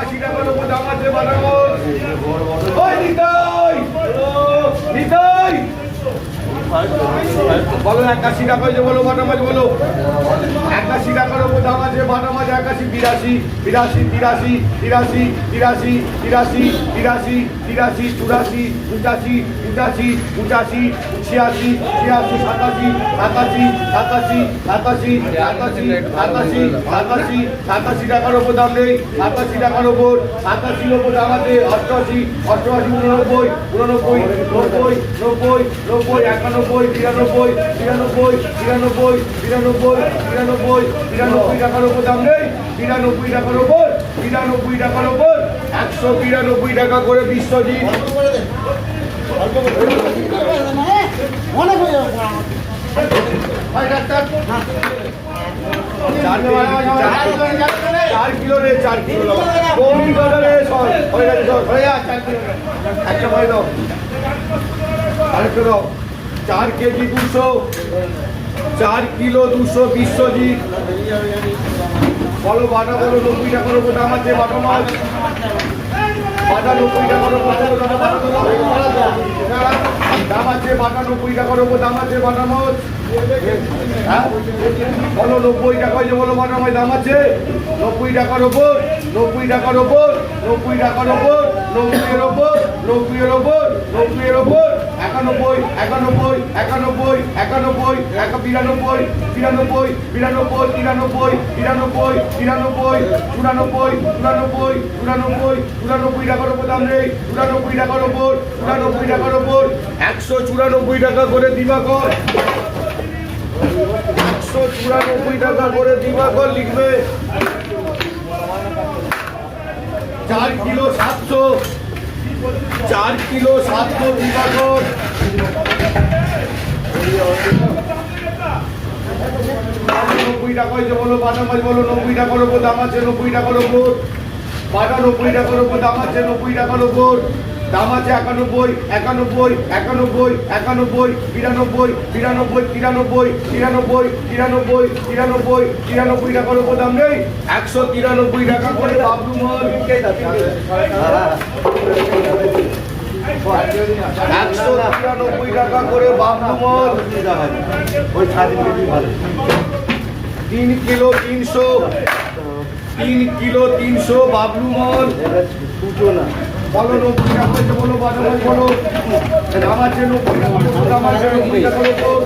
81 টাকার উপর দাম আছে বাটামোল। ওই নিতাই নিতাই বলো 81 টাকা হয়েছে বলো বাটা মাছ বলো 81 টাকার উপর দাম আছে বাটা মাছ 81 82 82 83 83 83 83 83 84 85 85 85 86 86 87 87 87 টাকার উপর দাম নেই 87 টাকার উপর 87 উপর দাম আছে 88 88 89 89 90 90 90 91 92 93 94 95 96 97 টাকার উপর দাম নেই 92 টাকার উপর 92 টাকার উপর 192 টাকা করে বিশ্বজিৎ অনেক হয়ে যাবে 4 কিলো রে 4 কিলো কোন বাজারে হয়ে গেছে হয়ে যা 4 কিলো একটা ভাই দাও আরেকটা দাও 4 কেজি 200 4 কিলো 200 বিশ্বজিৎ বলো বাটা বলো 90 টাকার উপর দাম আছে বাটা মাছ বাটা 90 টাকার উপর দাম আছে বাটা 90 টাকার উপর দাম আছে বাটা মাছ হ্যাঁ বলো 90 টাকা যে বলো বাটা মাছ দাম আছে 90 টাকার উপর 90 টাকার উপর 90 টাকার উপর 90 এর উপর 90 এর উপর 90 এর উপর 91 91 91 91 92 93 94 95 93 94 94 94 94 টাকার উপর দাম নেই 94 টাকার উপর 94 টাকার উপর 194 টাকা করে দিবাকর 194 টাকা করে দিবাকর লিখবে 4 কিলো 700 4 কিলো 700 দিবাকর 90 টাকা হয়েছে বলো বাটা মাছ বলো 90 টাকার উপর দাম আছে 90 টাকার উপর বাটা 90 টাকার উপর দাম আছে 90 টাকার উপর দাম আছে 91 91 91 91 92 92 93 93 93 93 টাকার উপর দাম নেই 193 টাকা করে বাবলু মল 193 টাকা করে বাবলু মল 3 কিলো 300 3 কিলো 300 বাবলু মল বলো 90 টাকা হয়েছে বলো বাটা মাছ বলো দাম আছে 90 দাম আছে 90 টাকার উপর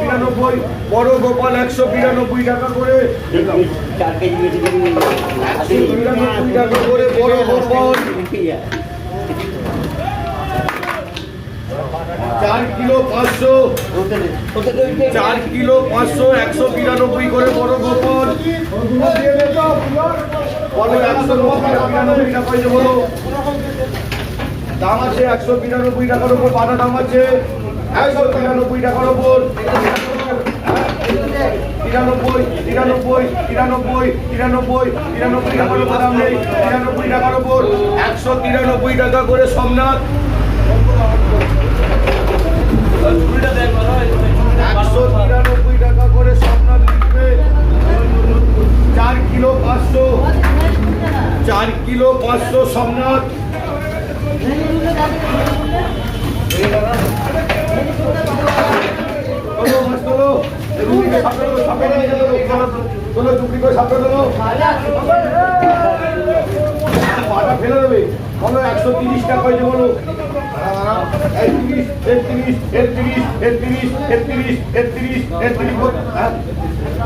91 বড় গোপাল 192 টাকা করে 192 টাকা করে বড় গোপাল 4 কিলো 500 4 কিলো 500 192 করে বড় গোপাল বলো 192 টাকা হয়েছে বলো দাম আছে 192 টাকার উপর বাটা দাম আছে 193 টাকার উপর 93 93 93 93 93 টাকার উপর দাম নেই 93 টাকার উপর 193 টাকা করে সোমনাথ 193 টাকা করে সোমনাথ লিখবে 4 কিলো 500 4 কিলো 500 সোমনাথ ফেলে দেবে বলো 130 টাকা হয়েছে বলো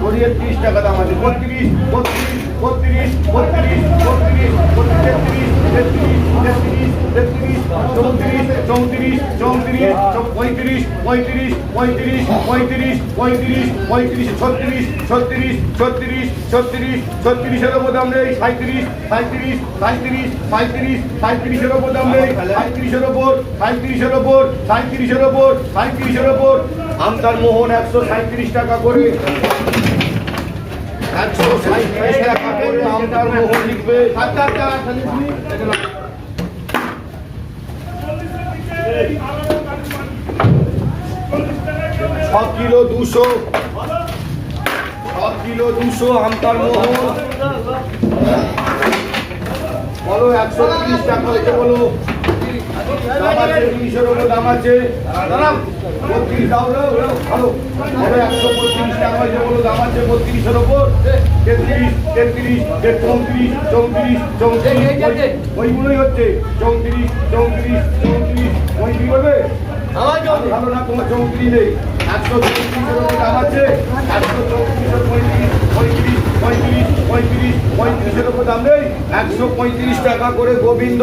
31 টাকা দাম আছে 32 33 34 36 উপর দাম নেই 37 আমদার মোহন 137 টাকা করে 137 টাকা করে আমদার মোহন লিখবে কিলো 200, 6 কিলো 200 আমতার মোহন বলো 130 টাকা হয়েছে বলো দাম আছে 30 এর উপর দাম আছে দাঁড়াও 32 দাও ভালো বলো 132 টাকা হয়েছে বলো দাম আছে 32 এর উপর 33 33 34 34 34 ওইগুলোই হচ্ছে 34 34 34 ওই কি করবে ভালো না তোমার 34 নেই 134 এর উপর দাম আছে 134 35 35 35 35 এর উপর দাম নেই 135 টাকা করে গোবিন্দ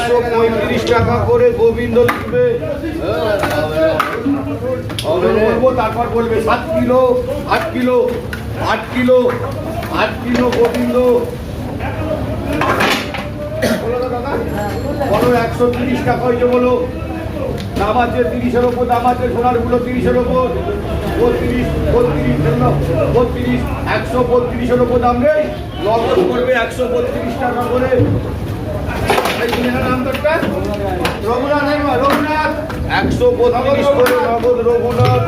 135 টাকা করে গোবিন্দ লিখবে বলবো তারপর বলবে 7 kilo 8 kilo 8 kilo 8 kilo Gobinda বলো 130 টাকা হয়েছে বলো দাম আছে 30 এর উপর দাম আছে সোনার গুলো 30 এর উপর 32 32 32 132 এর উপর দাম নেই নগদ করবে 132 টাকা করে রঘুনাথ 132 করে নগদ রঘুনাথ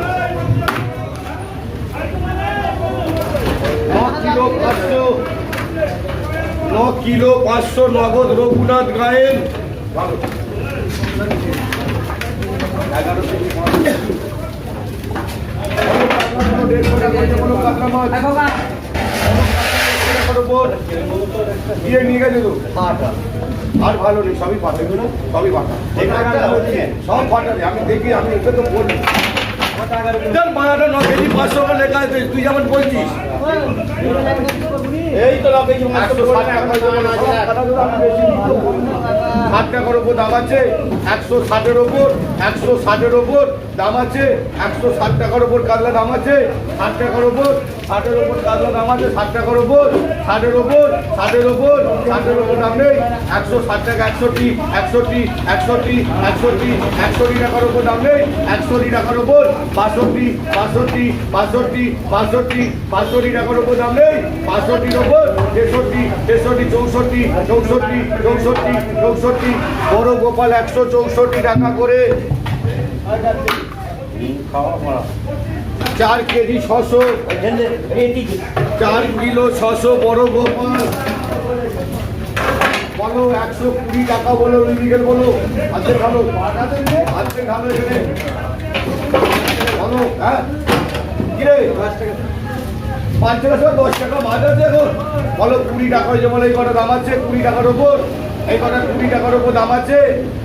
9 কিলো 500 নগদ রঘুনাথ গায়েন ভালো 11 নিয়ে গেছে তো আর ভালো নেই সবই পাঠাবে সবই পাঠাবে সব পাঠাবে আমি দেখি আমি একে তো বলি বানাটা 9 কেজি 500 টাকা লেখা আছে তুই যেমন বলছিস এই তো 9 কেজি 8 টাকার উপর দাম আছে 160 এর উপর 160 এর উপর দাম আছে 160 টাকার উপর কাতলা দাম আছে 60 টাকার উপর 60 এর উপর কাতলা দাম আছে 60 টাকার উপর 60 এর উপর 60 এর উপর 60 এর উপর দাম নেই 160 টাকা 61 টাকার উপর দাম নেই 160 টাকার উপর 62 টাকার উপর দাম নেই 65 এর উপর 63 64 বড় গোপাল 164 টাকা করে 4 কেজি 600 4 কিলো 600 বড় গোপাল বলো 120 টাকা বলো লিগেল বলো আজকে ভালো আজকে ভালো এখানে বলো হ্যাঁ কিরে 5 টাকা 10 টাকা বাদ আছে এখন বলো 20 টাকা হয়েছে বলো এই কটা দাম আছে 20 টাকার উপর এই কটা 20 টাকার উপর দাম আছে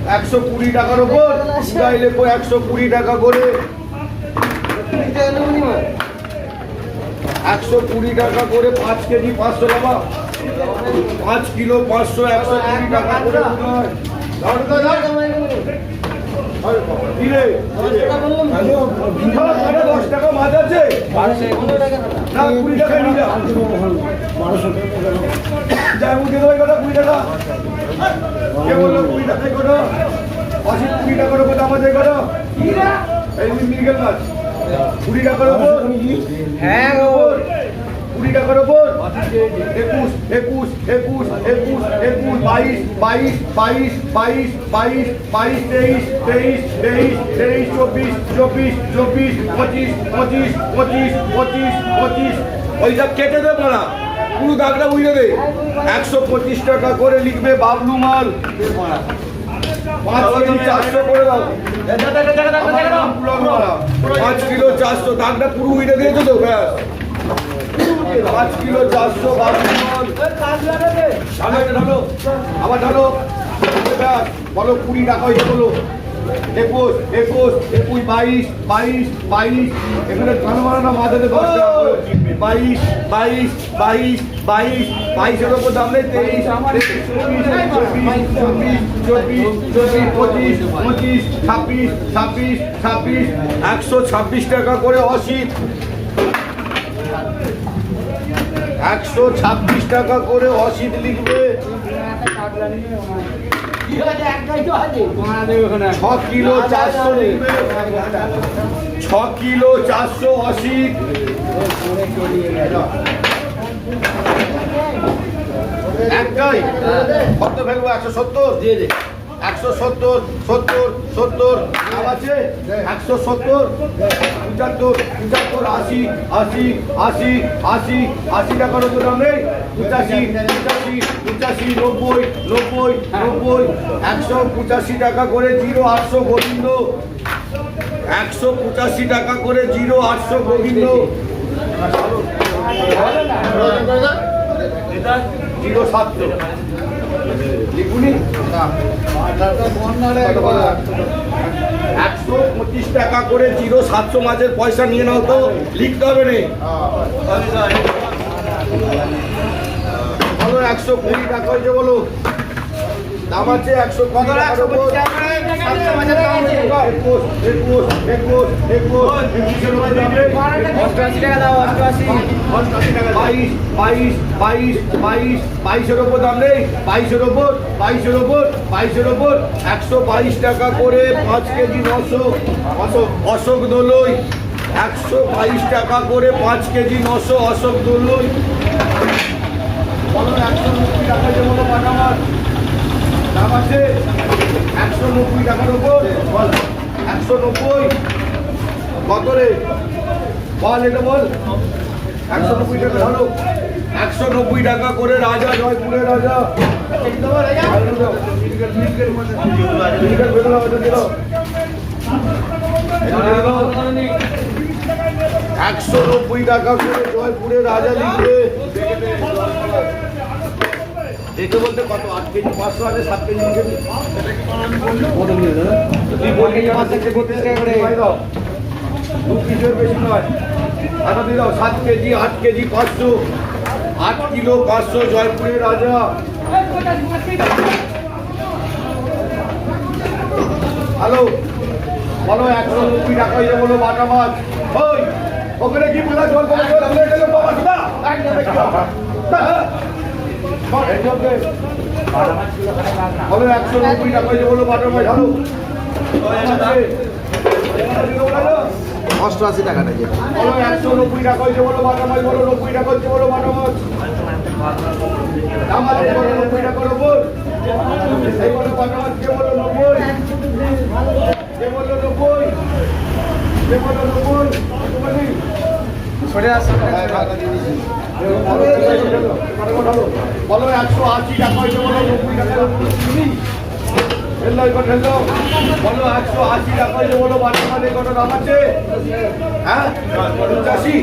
120 টাকার উপর গাইলে 120 টাকা করে 120 টাকা করে 5 কেজি 500 বাবা 5 কিলো 500 120 টাকা করে কিরে 10 টাকা মাছ আছে না 20 টাকা নিয়ে যা যাই উঠে দেবো কটা 20 টাকা কে বললো 20 টাকায় কটা 20 টাকার উপর দাম আছে কটা এই মিরগেল মাছ 20 টাকার উপর হ্যাঁ 20 টাকার উপর 21 22 23 ওই সব কেটে দে মারা পুরো দাগটা বুঝে দে 125 টাকা করে লিখবে বাবলু মাল 5 কেজি 400 করে দাও 5 কিলো 400 দাগটা পুরো উইটে দিয়েছো তো ব্যাস 5 কিলো 400 বাবলু মাল ঢালো আবার ঢালো বলো 20 টাকা হয়েছে বলো 21 22 এখানে গান মারানো মাথাতে 10 টাকা 22 এর উপর দাম নেই 23 26 126 টাকা করে অসিত 126 টাকা করে অসিত লিখবে 6 কিলো 400 লিখবে 6 কিলো 480 একটাই কত ফেলবো 170 দিয়ে দে 170, 70, 70, দাম আছে 170, 75, 75, 80, 80, 80, 80, 80 টাকার উপর দাম নেই 85, 85, 85, 90, 90, 90, 185 টাকা করে 0800 গোবিন্দ 185 টাকা করে 0800 গোবিন্দ 0700 লিখুনি 125 টাকা করে 0700 মাঝের পয়সা নিয়ে নাও তো লিখতে হবে না বলো 120 টাকা হয়েছে বলো দাম আছে 120 টাকার উপর 22 উপর দাম নেই 22 উপর 122 টাকা করে 5 কেজি 900 অশোক দোলই 122 টাকা করে 5 কেজি 900 অশোক দোলই বলো 190 টাকা যে বলো বাটা মাছ দাম আছে 190 টাকার উপর 190 কত রে বল এটা বল 190 টাকা ভালো 190 টাকা করে রাজা জয়পুরের রাজা 190 টাকা করে জয়পুরের রাজা লিখবে দেখে বলতে কত 8 কেজি 500 আছে 7 কেজি লিখে তুই বললি 5 থেকে 32 টাকা করে দাও 2 কিলোর বেশি নয় আটা দিয়ে দাও 7 কেজি 8 কেজি 500 8 কিলো 500 জয়পুরের রাজা হ্যালো বলো 190 টাকা হয়ে বলো বাটা মাছ ওই ওখানে কি বলা জল করে জল আমরা এটা বাবা দাদা বলো 190 টাকা হয়ে বলো বাটা মাছ হ্যালো 88 টাকা নাকি বলো 190 টাকা হয়ে বলো বাটা মাছ বলো 90 টাকা হচ্ছে বলো বাটা মাছ দাম আছে বলো 90 টাকার উপর এই বলো বাটা মাছ কে বলো 90 কে বলো 90 কে বলো 90 সরে আসছে বলো 180 টাকা হয়েছে বলো 90 টাকা বলো 180 টাকা হয়েছে বলো বাচ্চাদের কত দাম আছে হ্যাঁ 85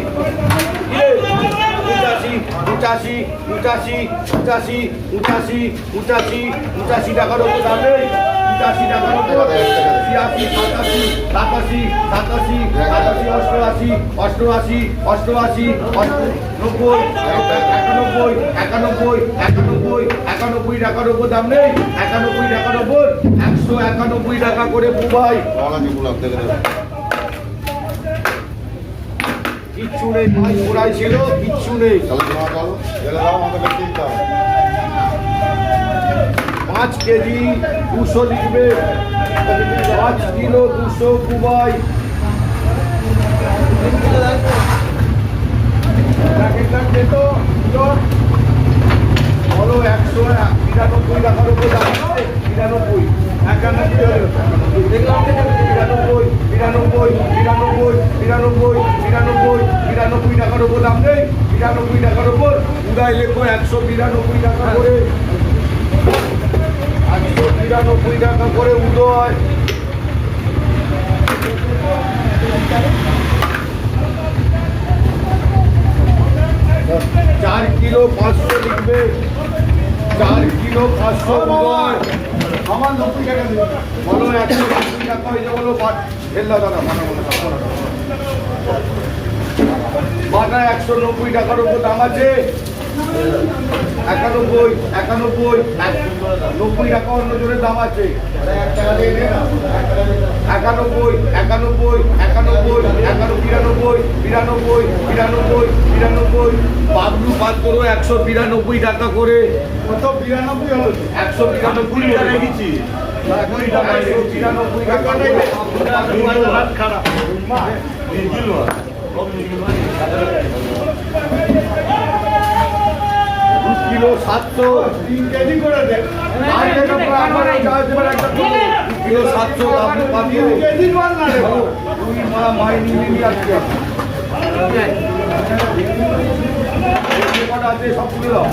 85 টাকার উপর দাম নেই 85 টাকার উপর 86 87 88 88 88 91 টাকার উপর দাম নেই 91 টাকার উপর 191 টাকা করে ভাই কিচ্ছু নেই ভাই ঘোড়াই ছিল কিচ্ছু নেই 5 কেজি 200 লিখবে 5 কিলো 200 কুবাই বলো 199 টাকার উপর দাম 99 টাকার উপর দাম নেই 99 টাকার উপর উড়াই লেখো 192 টাকা করে 192 টাকা করে উদয় 4 কিলো 500 লিখবে 4 কিলো 500 উদয় আমার 90 টাকা দিবে বলো 190 টাকা হয়ে যাবে বলো ফেললা দাদা বাটা 190 টাকার উপর দাম আছে 91 90 টাকা অন্য জনের দাম আছে 91 বাবলু বাদ করো 192 টাকা করে কত 92 হলো 192 টাকা রেখেছি 192 টাকা খারাপ কিলো 700 3 কেজি করে দে আর এটা পুরো চার্জ দেবেন একটা কিলো 700 দাম পাঠিয়ে 3 কেজি মাল না রে তুই মা মাই নিবি আজকে যে কটা আছে সব তুলে দাও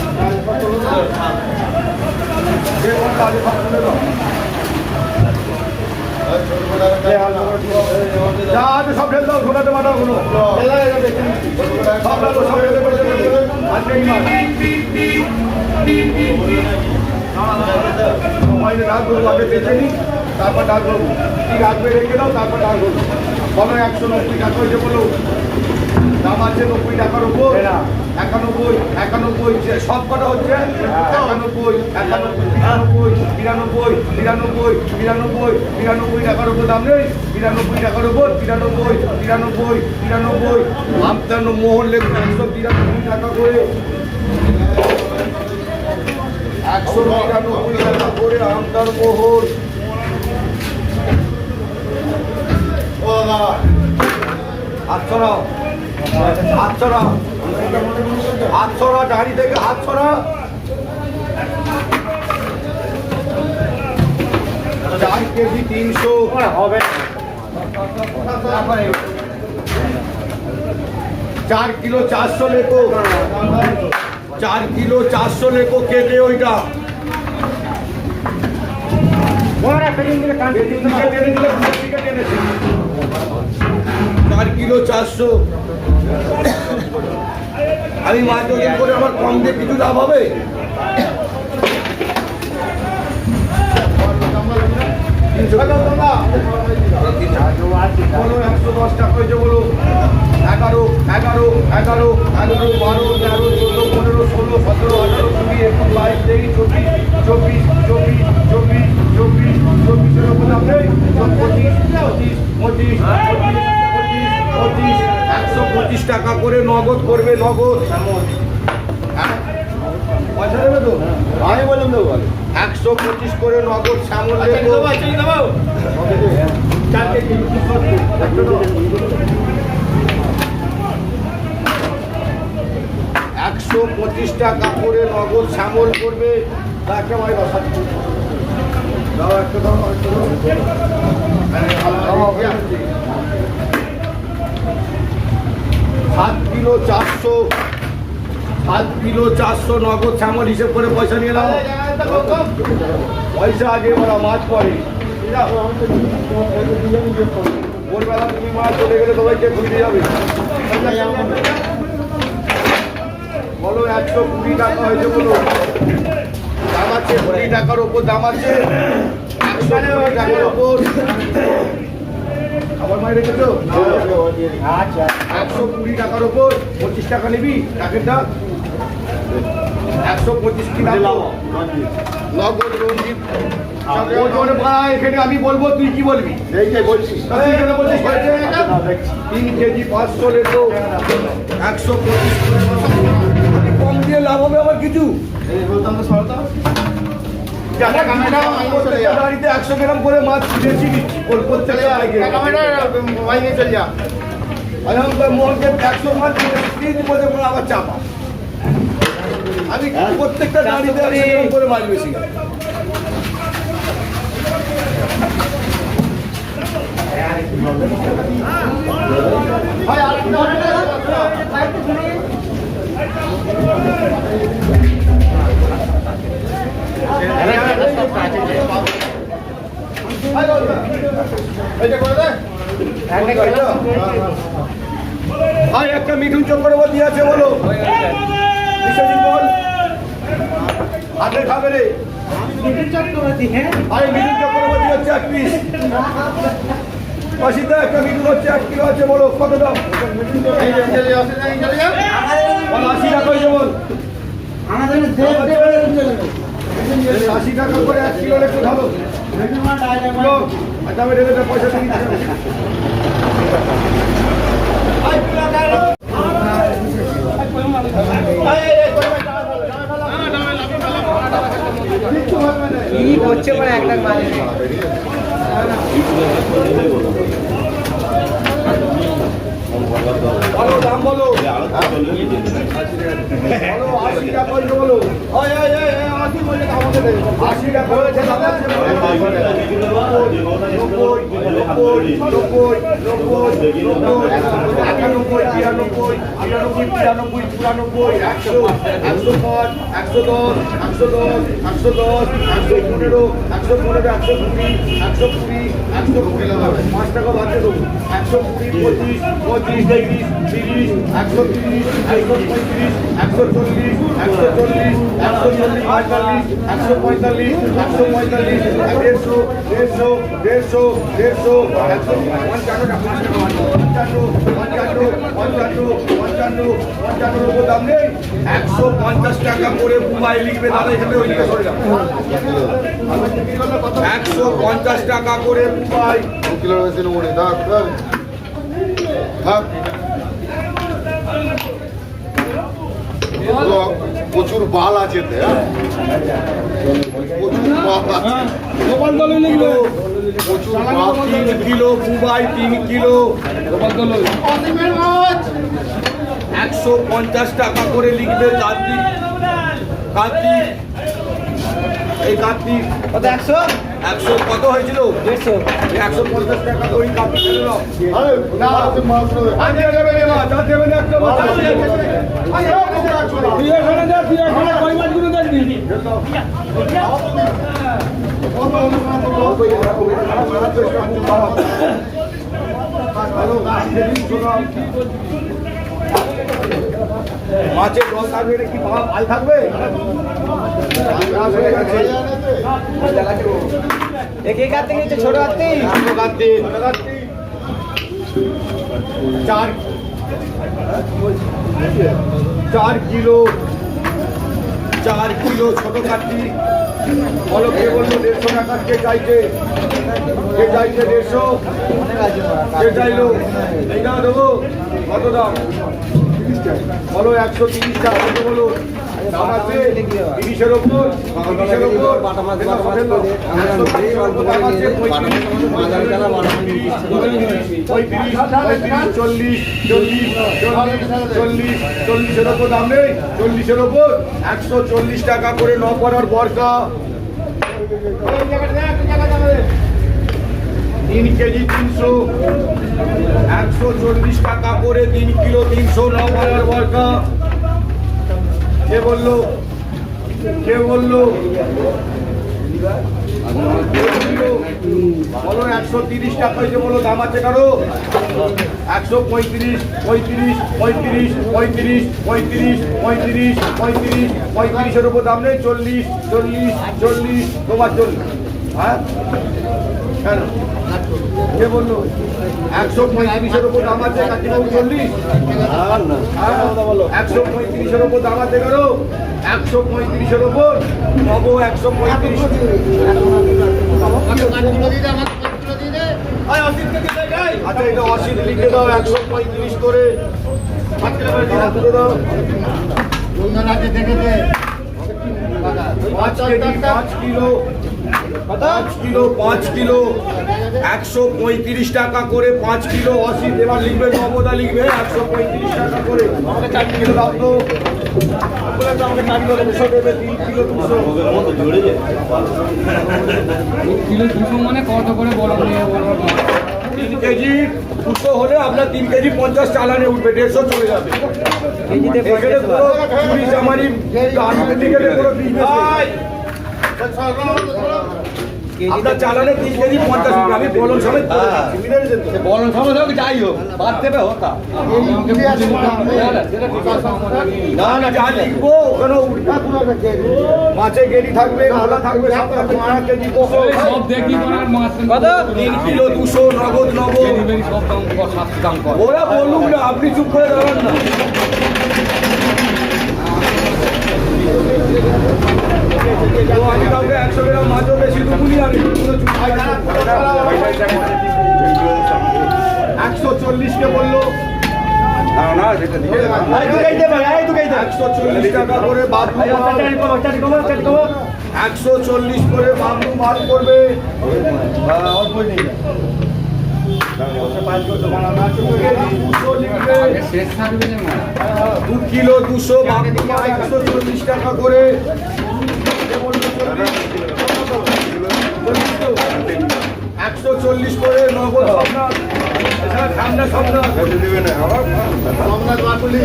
যে কটা আছে সব তুলে দাও যা আছে সব ঢেল দাও ছোটাতে মাটা কোনো সব ঢেল সব ঢেলে করে আজকে মোবাইলে ডাক করবো আগে দেখে নি তারপর ডাক করবো ঠিক আসবে রেখে দাও তারপর ডাক করবো বলো 190 টাকা হয়েছে বলো দাম আছে 90 টাকার উপর 91 91 সব কটা হচ্ছে 91 92 টাকার উপর দাম নেই 92 টাকার উপর 93 আমতানো মোহন লেখুন 193 টাকা করে 193 টাকা করে আমতার মোহন ও দাদা হাত ছড়াও দাঁড়ি থেকে হাত ছড়া 4 কেজি 300 হবে 4 কিলো 400 লেখো 4 কিলো 400 লেখো কেটে ওইটা কিলো 400 আমি মাছ ওজন করে আমার কম দিয়ে কিছু লাভ হবে বলো 110 টাকা হয়েছে বলো 11 11 11 11 12 13 14 15 16 17 18 20 21 22 23 24 24 উপর দাম নেই 25 125 টাকা করে নগদ করবে নগদ পয়সা দেবে তো আমি বললাম দেবো 125 করে নগদ শ্যামল দেবো 125 টাকা করে নগদ শ্যামল করবে একটা ভাই দাও একটা দাও 7 কিলো 400 7 কিলো 400 নগদ শ্যামল হিসেব করে পয়সা নিয়ে নাও পয়সা আগে বলা মাছ পরে ভোরবেলা তুমি মাছ চলে গেলে সবাইকে ঘুরিয়ে যাবে বলো 120 টাকা হয়েছে বলো দাম আছে 20 টাকার উপর দাম আছে 120 টাকার উপর আবার মাই রেখেছো আচ্ছা 120 টাকার উপর 25 টাকা নিবি টাকাটা 125 কি দাম নগদ রঞ্জিত এখানে আমি বলবো তুই কি বলবি বলছি 3 কেজি 500 লেখো 125 কম দিয়ে লাভ হবে আবার কিছু গাড়িতে 100 গ্রাম করে মাছ বেশি দিচ্ছি মোহনকে 100 মাছ আবার চাপা আমি প্রত্যেকটা গাড়িতে 100 গ্রাম করে মাছ বেশি একটা মিঠুন চক্রবর্তী আছে বলো বল হাতে খাবে রে মিঠুন চক্রবর্তী হচ্ছে 1 পিস অসিতা একটা মিঠুন হচ্ছে 1 কিলো আছে বলো কত দাম 80 টাকা হয়েছে বল 80 টাকা করে 1 কিলো একটু ভালো আচ্ছা আমি রেখে পয়সা দিয়ে কি করছে পরে একটা মাছ বলো দাম বলো বলো 80 টাকা বলো নব্বই, একানব্বই, বিরানব্বই, তিরানব্বই, চুরানব্বই, একশো, 105, 110, 110, 110, 115, 115, 120, 120, 120, 5 টাকা বাড়তে দেবো, 120, 25, 25, 30, 30, 130, 135, 140, 140, 140, 45, 145, 145, 150, 150, 150 টাকা করে মোবাইল লিখবে দাদা এখানে ওইদিকে সরে যাবে 150 টাকা করে মোবাইল কিলোর বেশি নেবো থাক থাক প্রচুর বাল আছে প্রচুর বাল আছে প্রচুর বাল 3 কিলো মোবাইল 3 কিলো 150 টাকা করে লিখবে কার্তিক কার্তিক এই কার্তিক কত 100 100 কত হয়েছিল 150 150 টাকা তো ওই কার্তিক দিল আরে না আছে মাল করে আজকে দেবে না মা যা দেবে না একটা মাছ তুই এখানে যা তুই এখানে কই মাছগুলো দেখবি মাছের দশ থাকবে না কি ভাল থাকবে এক এক হাতে নিচে ছোট হাতে চার কিলো ছোট কাঠি বলো কে বললো 150 টাকা কে চাইছে 150 কে চাইলো এই দাম দেবো কত দাম বলো 130 টাকা কত বলো দাম আছে 30-এর ওপর 30-এর ওপর চল্লিশের ওপর দাম নেই 40-এর ওপর 140 টাকা করে ন করার বরকা 3 কেজি 300 140 টাকা করে 3 কিলো 300 ন করার বরকা কে বললো বলো 130 টাকা হয়েছে বলো দাম আছে কারো 135 35 35 35 35 35 35 35-এর উপর দাম নেই 40 40 40 তোমার 40 হ্যাঁ কেন কে বললো 135-এর উপর দাম আছে কাকিবাবু 40 135-এর উপর দাম আছে কারো 135-এর উপর নব 135 আচ্ছা এটা 80 লিখে দাও 135 করে 5 কিলো 135 টাকা করে 5 কিলো 80 এবার লিখবে নবদা লিখবে 135 টাকা করে আমাকে 4 কিলো দাও তো আমাকে 4 কিলো 200 দেবে 3 কিলো 200 কিলো 200 মানে কত করে বলো 3 কেজি 200 হলে আপনার 3 কেজি 50 চালানে উঠবে 150 চলে যাবে কেজিতে এখানে পুরো চুরি চামারি গার্মেন্টে পুরো বিজনেস আপনার চালানে 3 কেজি 50 টাকা আমি বলন সমেত বলন সমস্যা যাই হোক বাদ দেবে হতা না না যা লিখবো ওখানে মাছে গেরি থাকবে গোলা থাকবে সব থাকবে 5 কেজি 200 সব দেখি তোমার মাছ কত 3 কিলো 200 নগদ নগদ ডেলিভারি সব দাম সাত দাম কর ওরা বলুক না আপনি চুপ করে দাঁড়ান না তো আমি কাউকে 100 গ্রাম মাছও বেশি দুপুরি আমি 140 কে বললো 140 টাকা করে বাবলু 140 করে বাবলু মাল করবে শেষ থাকবে না 2 কিলো 200 বাবলু 140 টাকা করে 140 140 করে নগদ সোমনাথ এছাড়া ঠান্ডা সোমনাথ সোমনাথ মাকুলি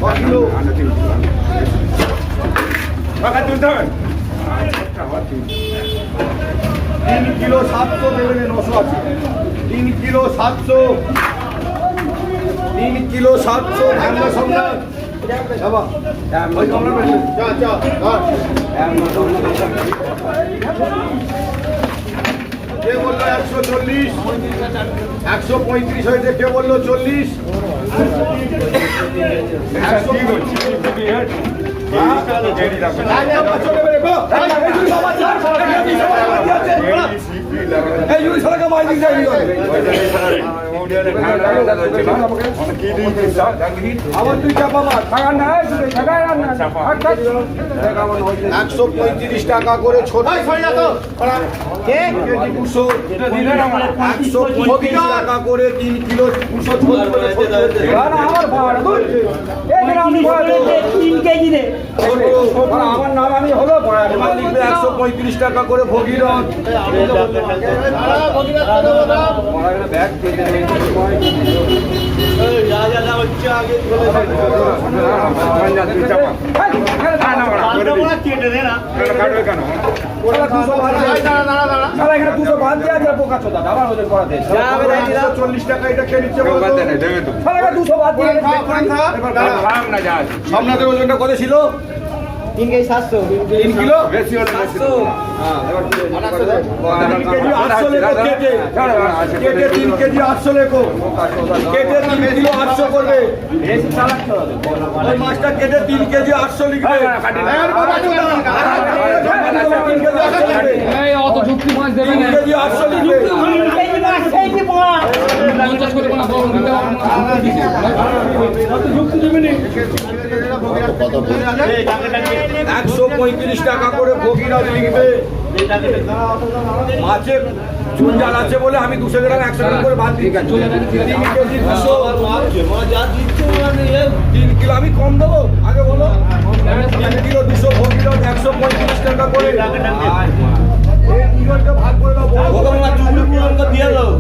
ক কিলো 3 কিলো 700 দেবেন 900 আছে 3 কিলো 700 3 কিলো 700 ঠান্ডা সোমনাথ বাবা ওই কমলা পেয়েছে চা চা কে বললো 140 135 হয়েছে কে বললো 40 আবার তুই চাপা মার 135 টাকা করে ছোট কে? কেজি 200 135 টাকা করে 3 কিলো 200 ছোট করে আমার নাম আমি হলো এবার লিখবে 135 টাকা করে ভগীরথ যাবে তাই দিলাম। 40 টাকা এটা কে নিচ্ছে বলো তো? সামনাদের ওজনটা কত ছিল 3 কেজি 700 3 কিলো 700 3 কেজি 800 লেখো কেটে কেটে 3 কেজি 800 লেখো কেটে 3 কিলো 800 করবে বেশি চালাতে হবে ওই মাছটা কেটে 3 কেজি 800 লিখবে 3 কেজি 800 লিখবে অত যুক্তি মাছ দেবে 3 কেজি 800 লিখবে 50 করে কোনো বড় দিতে হবে কত 135 টাকা করে ভগীরথ লিখবে মাছে চুনজাল আছে বলে আমি 200 গ্রাম 100 গ্রাম করে বাদ দিই 3 কেজি 200 3 কিলো আমি কম দেবো আগে বলো 3 কিলো 200 ভগীরথ 135 টাকা করে এই কিলোটা ভাগ করে দাও ভগবান চুল পুরনকে দিয়ে দাও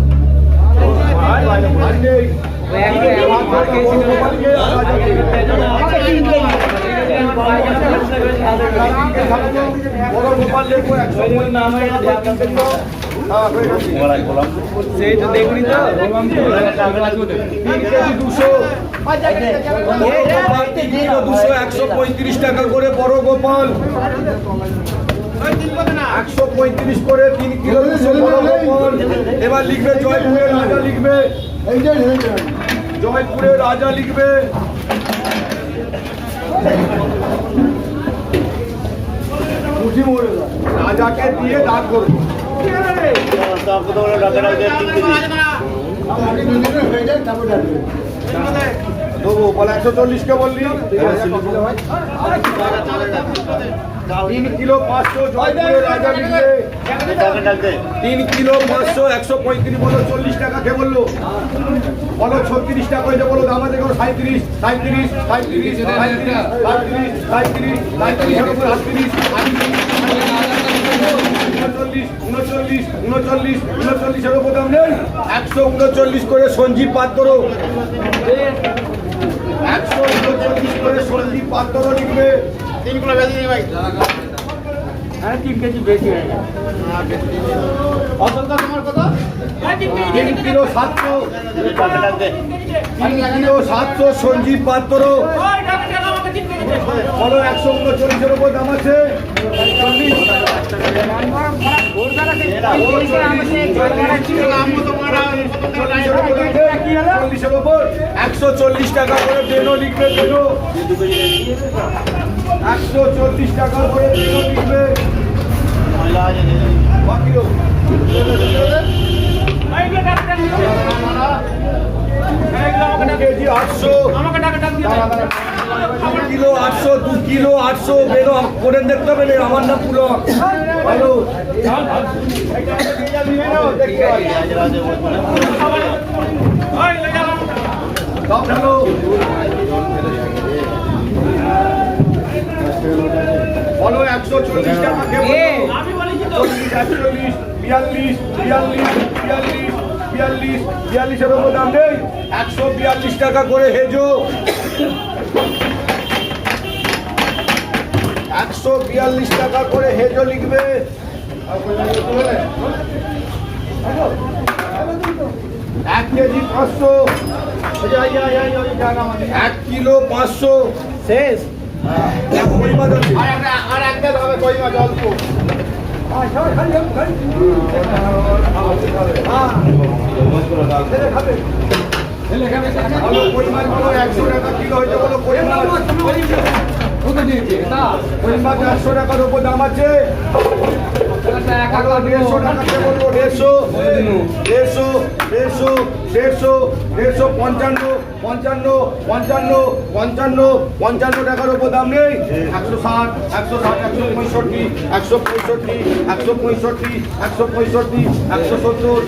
আর নেই সেই তো দেখুনি তো 3 কেজি 200 135 টাকা করে বড় গোপাল 135 করে 3 কিলো 200 বড় গোপাল এবার লিখবে জয়পুরের রাজা লিখবে এই যে জয়পুরের রাজা লিখবে রাজাকে দিয়ে দাগ করবো দেবো বলে 140 কে বললি 3 কিলো 500 জয়পুরের রাজা লিখবে 3 কিলো 500 135 বলো 40 টাকা কে বললো বলো 36 টাকা হয়েছে বলো আমাদের কোনো 37 37 37 37 37 37 এর উপর 39 এর উপর দাম নেই 139 করে সঞ্জীব পাত্র 139 করে সঞ্জীব পাত্র লিখবে 3 কেজি বেশি হয়ে গেছে অসংখ্য তোমার কত 3 কিলো 700 3 কিলো 700 সঞ্জীব পাত্র বলো 139 এর উপর দাম আছে 140 টাকা করে ট্রেনও লিখবে ট্রেনও 140 টাকা করে ট্রেনও লিখবে বাকিও কেজি 800 কিলো 800 2 কিলো 800 বেরো করে দেখতে হবে না আমার নাম পুলো ভালো ভালো বলো 140 টাকা কে বলো 40 140 42 42 এর উপর দাম নেই 142 টাকা করে হেজো 142 টাকা করে হেজো লিখবে 1 কেজি 500 1 কিলো 500 শেষ কই মাছ আছে আর একটা হবে কই মাছ অল্প ছেলে খাবে ভালো কই মাছ বলো 100 টাকা কিলো হইতে বলো কই মাছ কত দিয়েছে তা কই মাছ 100 টাকার উপর দাম আছে ভালো 150 টাকাতে বলবো 150 টাকার উপর দাম নেই 160 165 165 165 165 170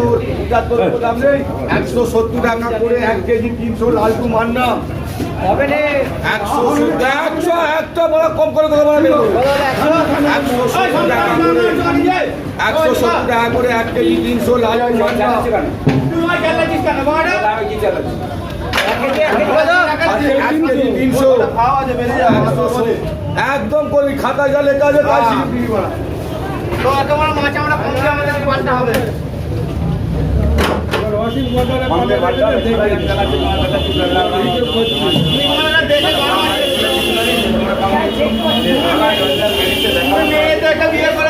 75 উপর দাম নেই 170 টাকা করে 1 কেজি 300 লালটু মান্না হবে নে 100 একটা বড় কম করে দেবো মানে 170 টাকা করে 170 টাকা করে 1 কেজি 300 লালটু মান্না আমি কি চালাচ্ছি 1 কেজি 300 একদম করবি খাতা যা লেখা আছে তাই শিখবি বাড়া তোমার মাছ আমরা কমছে আমাদের পাল্টা হবে মেয়েদেরকে বিয়ে করে